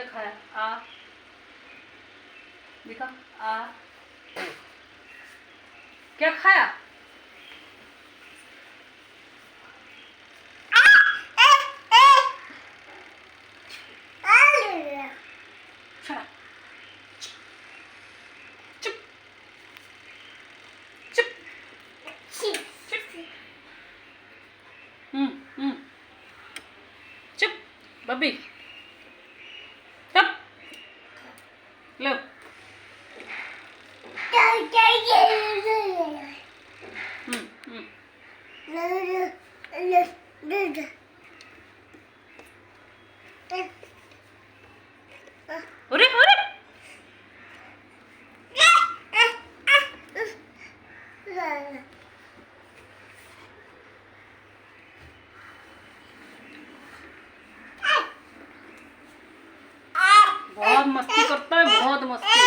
क्या खाया? आ दिखा। आ क्या खाया? Shut up. Chup. Chup. Chup. Chup. Bobby. Chup. Look. अरे अरे बहुत मस्ती करता है, बहुत मस्ती।